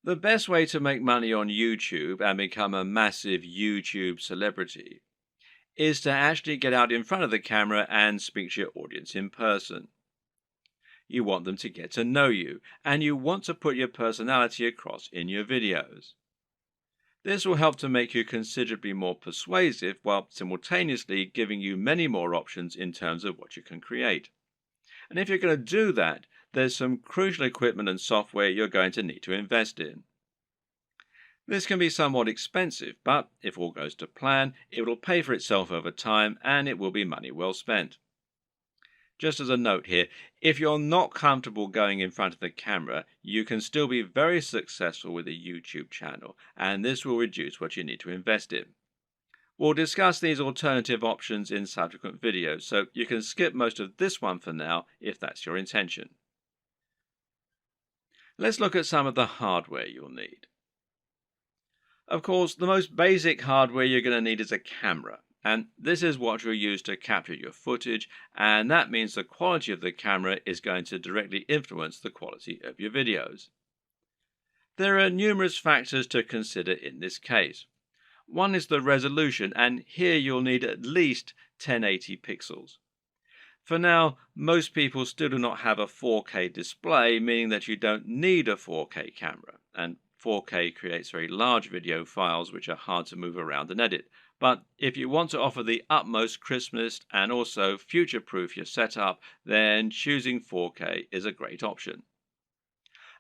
The best way to make money on YouTube and become a massive YouTube celebrity is to actually get out in front of the camera and speak to your audience in person. You want them to get to know you, and you want to put your personality across in your videos. This will help to make you considerably more persuasive while simultaneously giving you many more options in terms of what you can create. And if you're going to do that, there's some crucial equipment and software you're going to need to invest in. This can be somewhat expensive, but if all goes to plan, it will pay for itself over time and it will be money well spent. Just as a note here, if you're not comfortable going in front of the camera, you can still be very successful with a YouTube channel, and this will reduce what you need to invest in. We'll discuss these alternative options in subsequent videos, so you can skip most of this one for now if that's your intention. Let's look at some of the hardware you'll need. Of course, the most basic hardware you're going to need is a camera, and this is what you'll use to capture your footage, and that means the quality of the camera is going to directly influence the quality of your videos. There are numerous factors to consider in this case. One is the resolution, and here you'll need at least 1080 pixels. For now, most people still do not have a 4K display, meaning that you don't need a 4K camera, and 4K creates very large video files which are hard to move around and edit. But if you want to offer the utmost crispness and also future-proof your setup, then choosing 4K is a great option.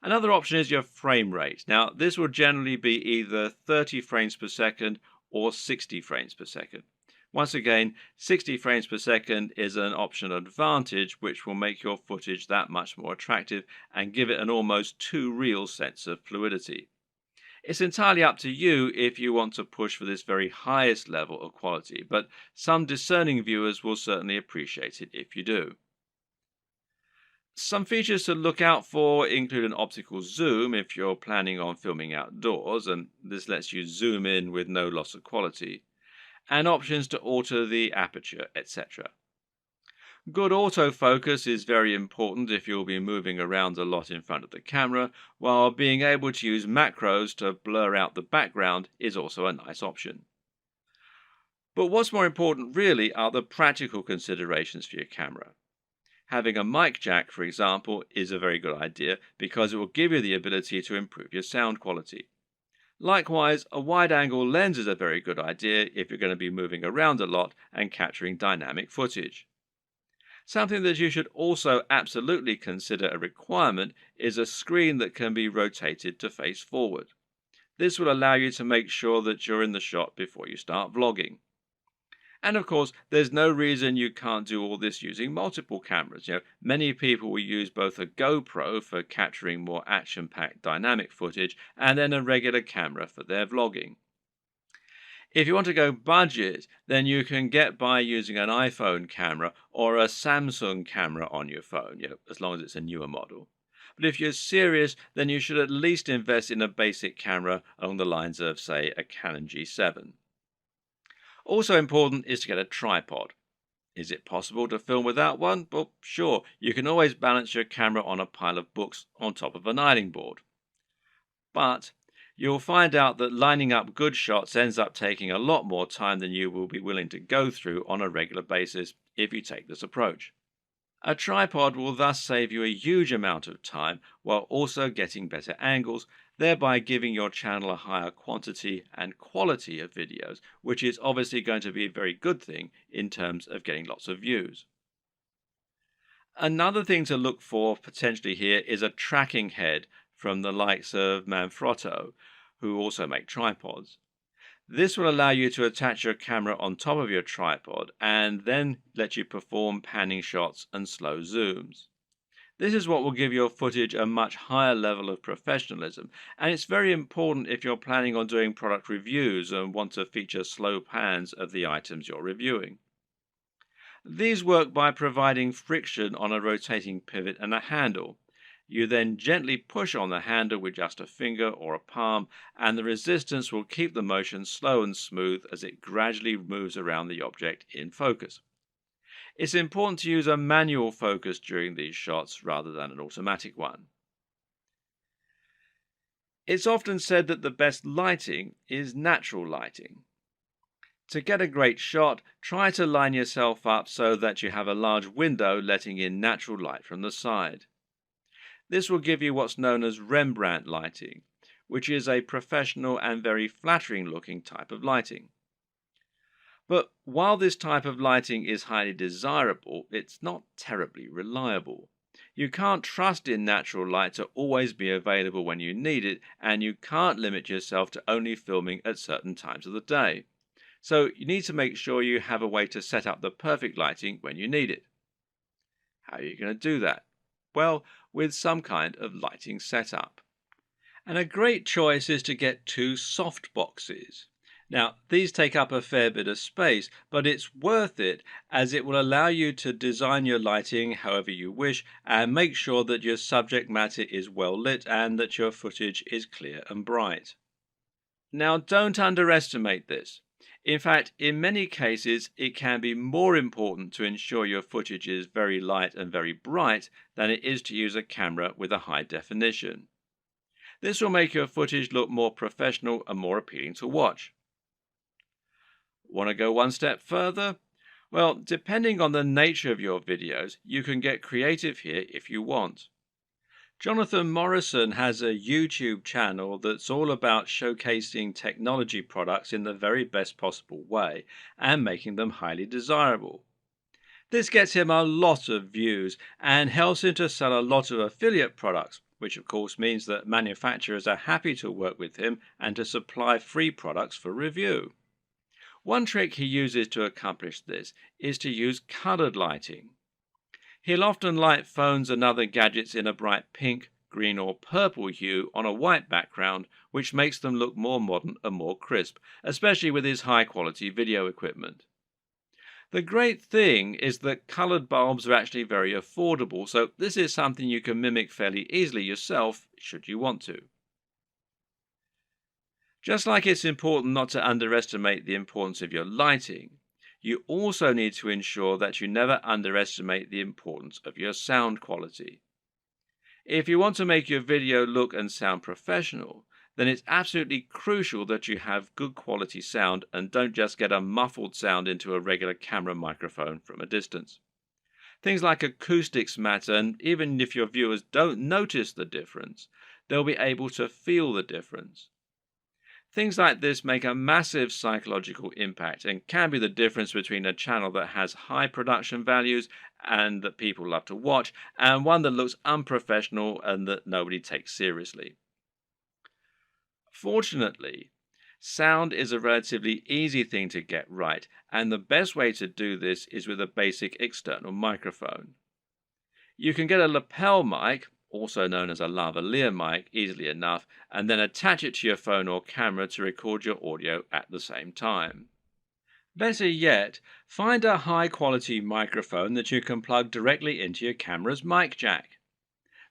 Another option is your frame rate. Now, this will generally be either 30 frames per second or 60 frames per second. Once again, 60 frames per second is an optional advantage which will make your footage that much more attractive and give it an almost too real sense of fluidity. It's entirely up to you if you want to push for this very highest level of quality, but some discerning viewers will certainly appreciate it if you do. Some features to look out for include an optical zoom if you're planning on filming outdoors, and this lets you zoom in with no loss of quality, and options to alter the aperture, etc. Good autofocus is very important if you'll be moving around a lot in front of the camera, while being able to use macros to blur out the background is also a nice option. But what's more important really are the practical considerations for your camera. Having a mic jack, for example, is a very good idea because it will give you the ability to improve your sound quality. Likewise, a wide-angle lens is a very good idea if you're going to be moving around a lot and capturing dynamic footage. Something that you should also absolutely consider a requirement is a screen that can be rotated to face forward. This will allow you to make sure that you're in the shot before you start vlogging. And of course, there's no reason you can't do all this using multiple cameras. Many people will use both a GoPro for capturing more action-packed dynamic footage and then a regular camera for their vlogging. If you want to go budget, then you can get by using an iPhone camera or a Samsung camera on your phone, as long as it's a newer model. But if you're serious, then you should at least invest in a basic camera along the lines of, say, a Canon G7. Also important is to get a tripod. Is it possible to film without one? Well, sure, you can always balance your camera on a pile of books on top of an ironing board. But you'll find out that lining up good shots ends up taking a lot more time than you will be willing to go through on a regular basis if you take this approach. A tripod will thus save you a huge amount of time while also getting better angles, thereby giving your channel a higher quantity and quality of videos, which is obviously going to be a very good thing in terms of getting lots of views. Another thing to look for potentially here is a tracking head from the likes of Manfrotto, who also make tripods. This will allow you to attach your camera on top of your tripod and then let you perform panning shots and slow zooms. This is what will give your footage a much higher level of professionalism, and it's very important if you're planning on doing product reviews and want to feature slow pans of the items you're reviewing. These work by providing friction on a rotating pivot and a handle. You then gently push on the handle with just a finger or a palm, and the resistance will keep the motion slow and smooth as it gradually moves around the object in focus. It's important to use a manual focus during these shots rather than an automatic one. It's often said that the best lighting is natural lighting. To get a great shot, try to line yourself up so that you have a large window letting in natural light from the side. This will give you what's known as Rembrandt lighting, which is a professional and very flattering looking type of lighting. But while this type of lighting is highly desirable, it's not terribly reliable. You can't trust in natural light to always be available when you need it, and you can't limit yourself to only filming at certain times of the day. So you need to make sure you have a way to set up the perfect lighting when you need it. How are you going to do that? Well, with some kind of lighting setup. And a great choice is to get two soft boxes. Now, these take up a fair bit of space, but it's worth it as it will allow you to design your lighting however you wish and make sure that your subject matter is well lit and that your footage is clear and bright. Now, don't underestimate this. In fact, in many cases, it can be more important to ensure your footage is very light and very bright than it is to use a camera with a high definition. This will make your footage look more professional and more appealing to watch. Want to go one step further? Well, depending on the nature of your videos, you can get creative here if you want. Jonathan Morrison has a YouTube channel that's all about showcasing technology products in the very best possible way and making them highly desirable. This gets him a lot of views and helps him to sell a lot of affiliate products, which of course means that manufacturers are happy to work with him and to supply free products for review. One trick he uses to accomplish this is to use colored lighting. He'll often light phones and other gadgets in a bright pink, green or purple hue on a white background, which makes them look more modern and more crisp, especially with his high-quality video equipment. The great thing is that colored bulbs are actually very affordable, so this is something you can mimic fairly easily yourself, should you want to. Just like it's important not to underestimate the importance of your lighting, you also need to ensure that you never underestimate the importance of your sound quality. If you want to make your video look and sound professional, then it's absolutely crucial that you have good quality sound and don't just get a muffled sound into a regular camera microphone from a distance. Things like acoustics matter, and even if your viewers don't notice the difference, they'll be able to feel the difference. Things like this make a massive psychological impact and can be the difference between a channel that has high production values and that people love to watch, and one that looks unprofessional and that nobody takes seriously. Fortunately, sound is a relatively easy thing to get right, and the best way to do this is with a basic external microphone. You can get a lapel mic, also known as a lavalier mic, easily enough, and then attach it to your phone or camera to record your audio at the same time. Better yet, find a high-quality microphone that you can plug directly into your camera's mic jack.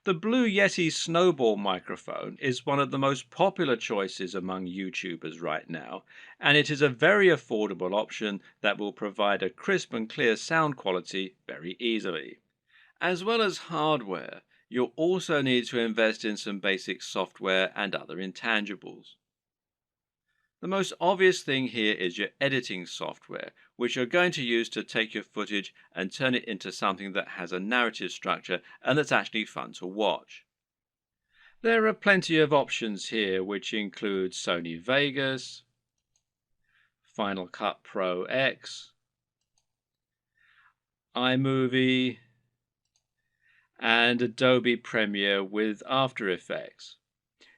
The Blue Yeti Snowball microphone is one of the most popular choices among YouTubers right now, and it is a very affordable option that will provide a crisp and clear sound quality very easily. As well as hardware, you'll also need to invest in some basic software and other intangibles. The most obvious thing here is your editing software, which you're going to use to take your footage and turn it into something that has a narrative structure and that's actually fun to watch. There are plenty of options here, which include Sony Vegas, Final Cut Pro X, iMovie, and Adobe Premiere with After Effects.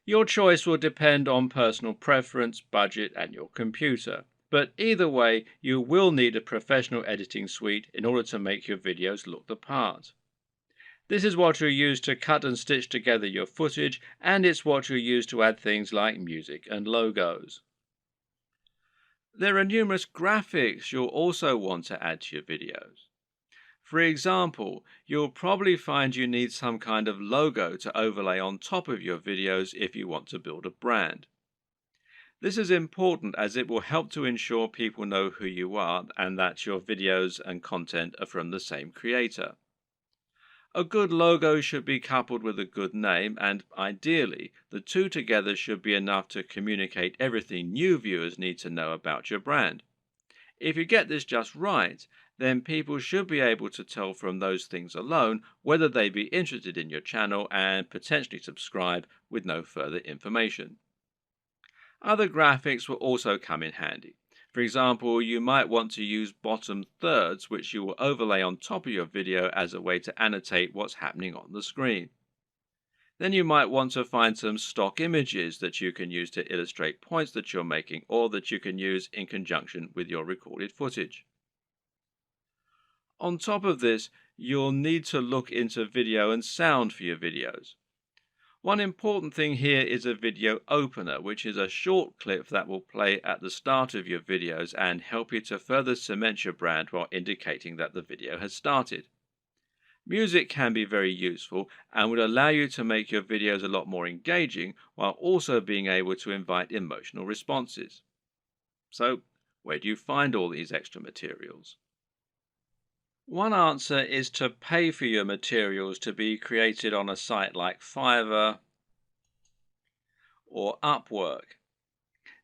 Your choice will depend on personal preference, budget, and your computer. But either way, you will need a professional editing suite in order to make your videos look the part. This is what you'll use to cut and stitch together your footage, and it's what you'll use to add things like music and logos. There are numerous graphics you'll also want to add to your videos. For example, you'll probably find you need some kind of logo to overlay on top of your videos if you want to build a brand. This is important as it will help to ensure people know who you are and that your videos and content are from the same creator. A good logo should be coupled with a good name, and ideally, the two together should be enough to communicate everything new viewers need to know about your brand. If you get this just right, then people should be able to tell from those things alone whether they be interested in your channel and potentially subscribe with no further information. Other graphics will also come in handy. For example, you might want to use bottom thirds, which you will overlay on top of your video as a way to annotate what's happening on the screen. Then you might want to find some stock images that you can use to illustrate points that you're making or that you can use in conjunction with your recorded footage. On top of this, you'll need to look into video and sound for your videos. One important thing here is a video opener, which is a short clip that will play at the start of your videos and help you to further cement your brand while indicating that the video has started. Music can be very useful and would allow you to make your videos a lot more engaging while also being able to invite emotional responses. So, where do you find all these extra materials? One answer is to pay for your materials to be created on a site like Fiverr or Upwork.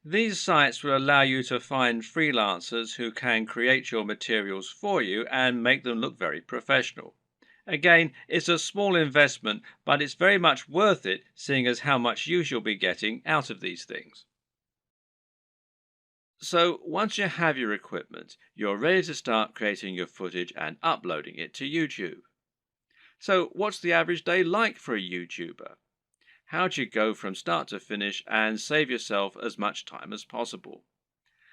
These sites will allow you to find freelancers who can create your materials for you and make them look very professional. Again, it's a small investment, but it's very much worth it, seeing as how much use you'll be getting out of these things. So once you have your equipment, you're ready to start creating your footage and uploading it to YouTube. So what's the average day like for a YouTuber? How do you go from start to finish and save yourself as much time as possible?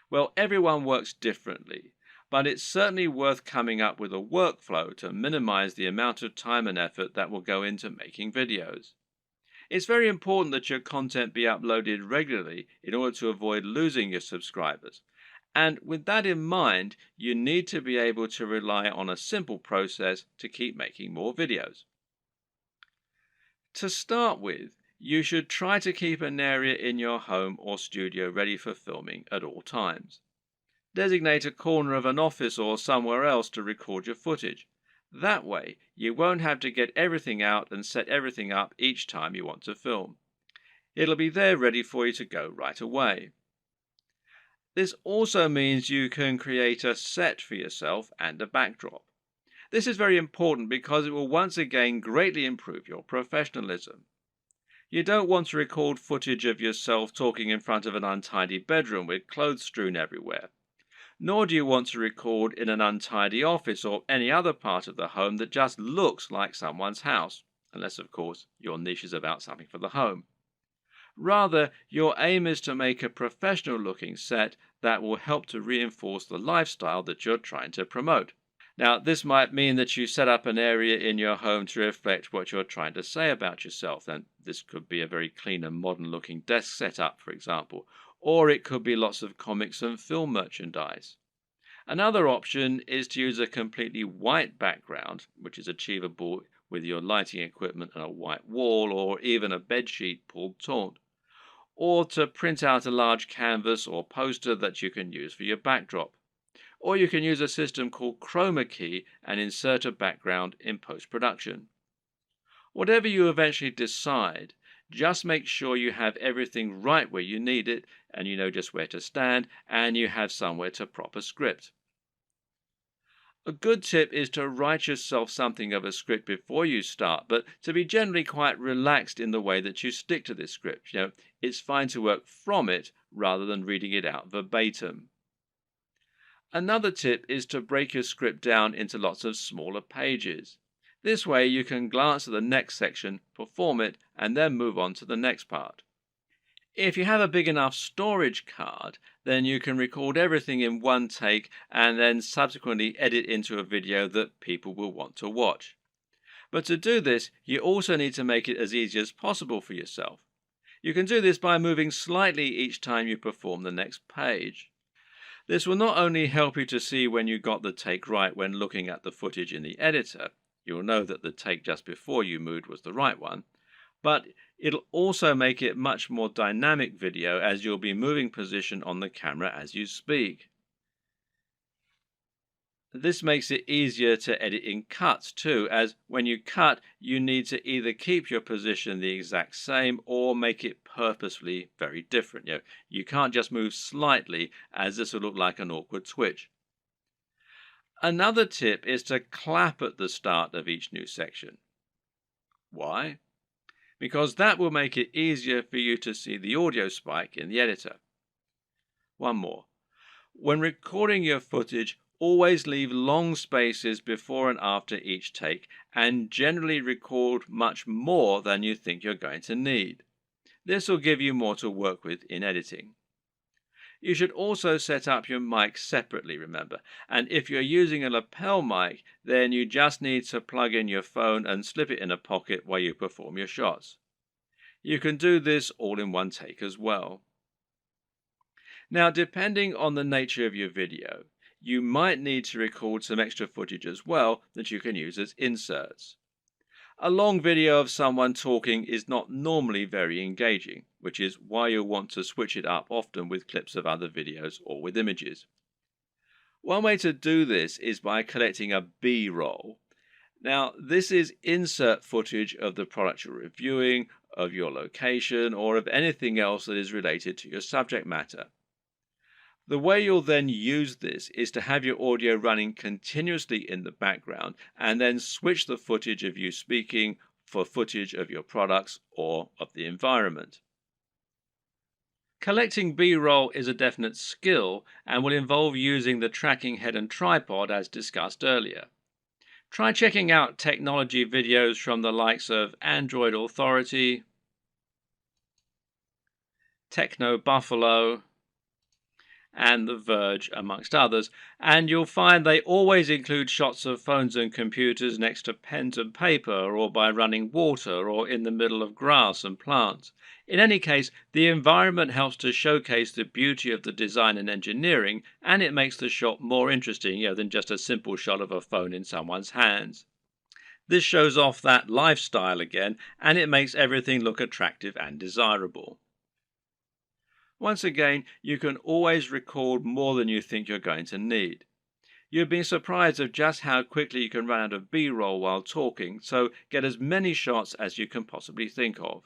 Well, everyone works differently, but it's certainly worth coming up with a workflow to minimize the amount of time and effort that will go into making videos. It's very important that your content be uploaded regularly in order to avoid losing your subscribers. And with that in mind, you need to be able to rely on a simple process to keep making more videos. To start with, you should try to keep an area in your home or studio ready for filming at all times. Designate a corner of an office or somewhere else to record your footage. That way, you won't have to get everything out and set everything up each time you want to film. It'll be there ready for you to go right away. This also means you can create a set for yourself and a backdrop. This is very important because it will once again greatly improve your professionalism. You don't want to record footage of yourself talking in front of an untidy bedroom with clothes strewn everywhere. Nor do you want to record in an untidy office or any other part of the home that just looks like someone's house, unless, of course, your niche is about something for the home. Rather, your aim is to make a professional-looking set that will help to reinforce the lifestyle that you're trying to promote. Now, this might mean that you set up an area in your home to reflect what you're trying to say about yourself, and this could be a very clean and modern-looking desk setup, for example, or it could be lots of comics and film merchandise. Another option is to use a completely white background, which is achievable with your lighting equipment and a white wall or even a bedsheet pulled taut, or to print out a large canvas or poster that you can use for your backdrop. Or you can use a system called chroma key and insert a background in post-production. Whatever you eventually decide, just make sure you have everything right where you need it, and you know just where to stand, and you have somewhere to prop a script. A good tip is to write yourself something of a script before you start, but to be generally quite relaxed in the way that you stick to this script. It's fine to work from it rather than reading it out verbatim. Another tip is to break your script down into lots of smaller pages. This way you can glance at the next section, perform it, and then move on to the next part. If you have a big enough storage card, then you can record everything in one take and then subsequently edit into a video that people will want to watch. But to do this, you also need to make it as easy as possible for yourself. You can do this by moving slightly each time you perform the next page. This will not only help you to see when you got the take right when looking at the footage in the editor, you'll know that the take just before you moved was the right one, but it'll also make it much more dynamic video as you'll be moving position on the camera as you speak. This makes it easier to edit in cuts too, as when you cut, you need to either keep your position the exact same or make it purposefully very different. You can't just move slightly, as this will look like an awkward twitch. Another tip is to clap at the start of each new section. Why? Because that will make it easier for you to see the audio spike in the editor. One more. When recording your footage, always leave long spaces before and after each take, and generally record much more than you think you're going to need. This will give you more to work with in editing. You should also set up your mic separately, remember, and if you're using a lapel mic, then you just need to plug in your phone and slip it in a pocket while you perform your shots. You can do this all in one take as well. Now, depending on the nature of your video, you might need to record some extra footage as well that you can use as inserts. A long video of someone talking is not normally very engaging, which is why you'll want to switch it up often with clips of other videos or with images. One way to do this is by collecting a B-roll. Now, this is insert footage of the product you're reviewing, of your location, or of anything else that is related to your subject matter. The way you'll then use this is to have your audio running continuously in the background and then switch the footage of you speaking for footage of your products or of the environment. Collecting B-roll is a definite skill and will involve using the tracking head and tripod as discussed earlier. Try checking out technology videos from the likes of Android Authority, Techno Buffalo, and The Verge, amongst others, and you'll find they always include shots of phones and computers next to pens and paper, or by running water, or in the middle of grass and plants. In any case, the environment helps to showcase the beauty of the design and engineering, and it makes the shot more interesting, than just a simple shot of a phone in someone's hands. This shows off that lifestyle again, and it makes everything look attractive and desirable. Once again, you can always record more than you think you're going to need. You'll be surprised of just how quickly you can run out of B-roll while talking, so get as many shots as you can possibly think of.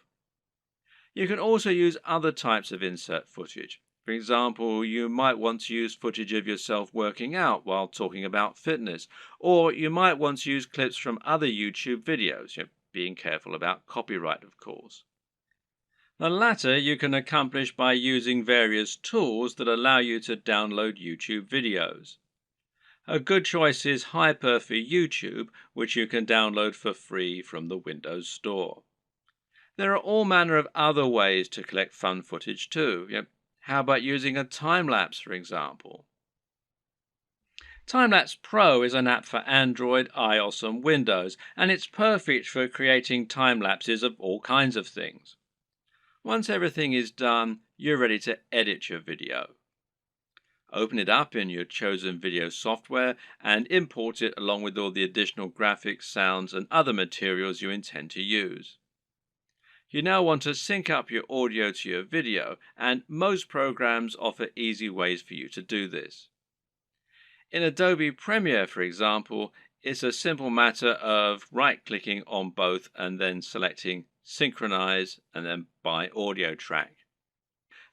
You can also use other types of insert footage. For example, you might want to use footage of yourself working out while talking about fitness, or you might want to use clips from other YouTube videos, being careful about copyright, of course. The latter you can accomplish by using various tools that allow you to download YouTube videos. A good choice is Hyper for YouTube, which you can download for free from the Windows Store. There are all manner of other ways to collect fun footage too. How about using a time-lapse, for example? Timelapse Pro is an app for Android, iOS and Windows, and it's perfect for creating time-lapses of all kinds of things. Once everything is done, you're ready to edit your video. Open it up in your chosen video software and import it along with all the additional graphics, sounds, and other materials you intend to use. You now want to sync up your audio to your video, and most programs offer easy ways for you to do this. In Adobe Premiere, for example, it's a simple matter of right-clicking on both and then selecting Synchronize and then by audio track.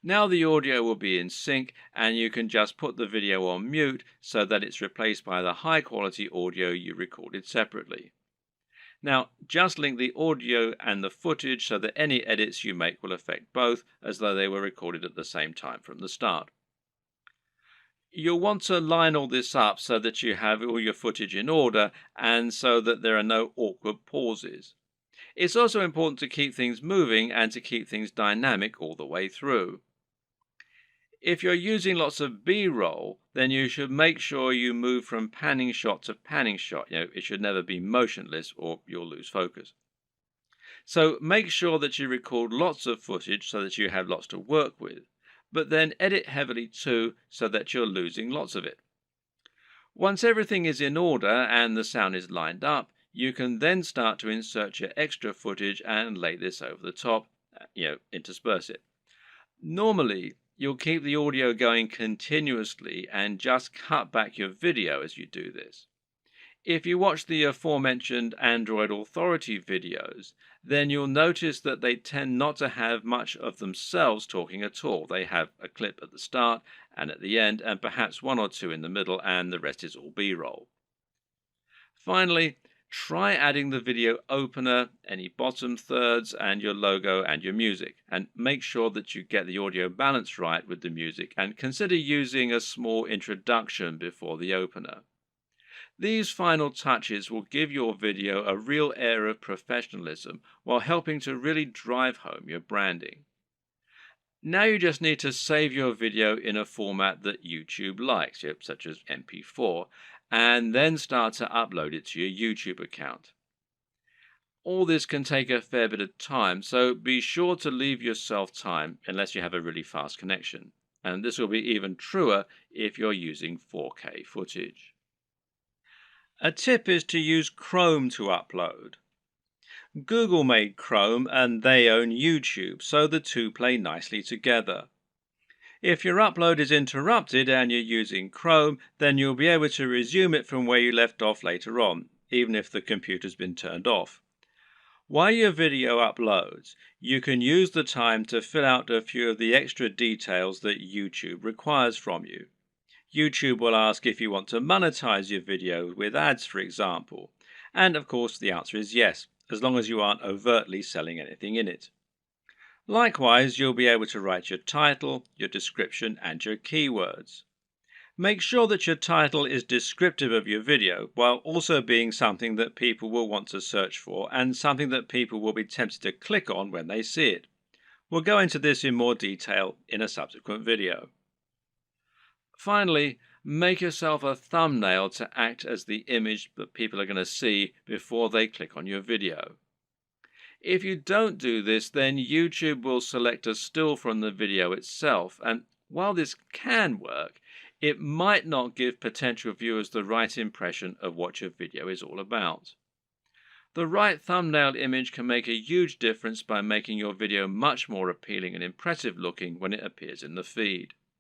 Now the audio will be in sync and you can just put the video on mute so that it's replaced by the high quality audio you recorded separately. Now just link the audio and the footage so that any edits you make will affect both as though they were recorded at the same time from the start. You'll want to line all this up so that you have all your footage in order and so that there are no awkward pauses. It's also important to keep things moving and to keep things dynamic all the way through. If you're using lots of B-roll, then you should make sure you move from panning shot to panning shot. It should never be motionless or you'll lose focus. So make sure that you record lots of footage so that you have lots to work with, but then edit heavily too so that you're losing lots of it. Once everything is in order and the sound is lined up, you can then start to insert your extra footage and lay this over the top, intersperse it. Normally, You'll keep the audio going continuously and just cut back your video as you do this. If you watch the aforementioned Android Authority videos, then you'll notice that they tend not to have much of themselves talking at all. They have a clip at the start and at the end, and perhaps one or two in the middle, and the rest is all B-roll. Finally, try adding the video opener, any bottom thirds, and your logo and your music. And make sure that you get the audio balance right with the music, and consider using a small introduction before the opener. These final touches will give your video a real air of professionalism while helping to really drive home your branding. Now you just need to save your video in a format that YouTube likes, such as MP4, and then start to upload it to your YouTube account. All this can take a fair bit of time, so be sure to leave yourself time unless you have a really fast connection. And this will be even truer if you're using 4K footage. A tip is to use Chrome to upload. Google made Chrome and they own YouTube, so the two play nicely together. If your upload is interrupted and you're using Chrome, then you'll be able to resume it from where you left off later on, even if the computer's been turned off. While your video uploads, you can use the time to fill out a few of the extra details that YouTube requires from you. YouTube will ask if you want to monetize your video with ads, for example. And of course, the answer is yes, as long as you aren't overtly selling anything in it. Likewise, you'll be able to write your title, your description, and your keywords. Make sure that your title is descriptive of your video, while also being something that people will want to search for and something that people will be tempted to click on when they see it. We'll go into this in more detail in a subsequent video. Finally, make yourself a thumbnail to act as the image that people are going to see before they click on your video. If you don't do this, then YouTube will select a still from the video itself, and while this can work, it might not give potential viewers the right impression of what your video is all about. The right thumbnail image can make a huge difference by making your video much more appealing and impressive looking when it appears in the feed.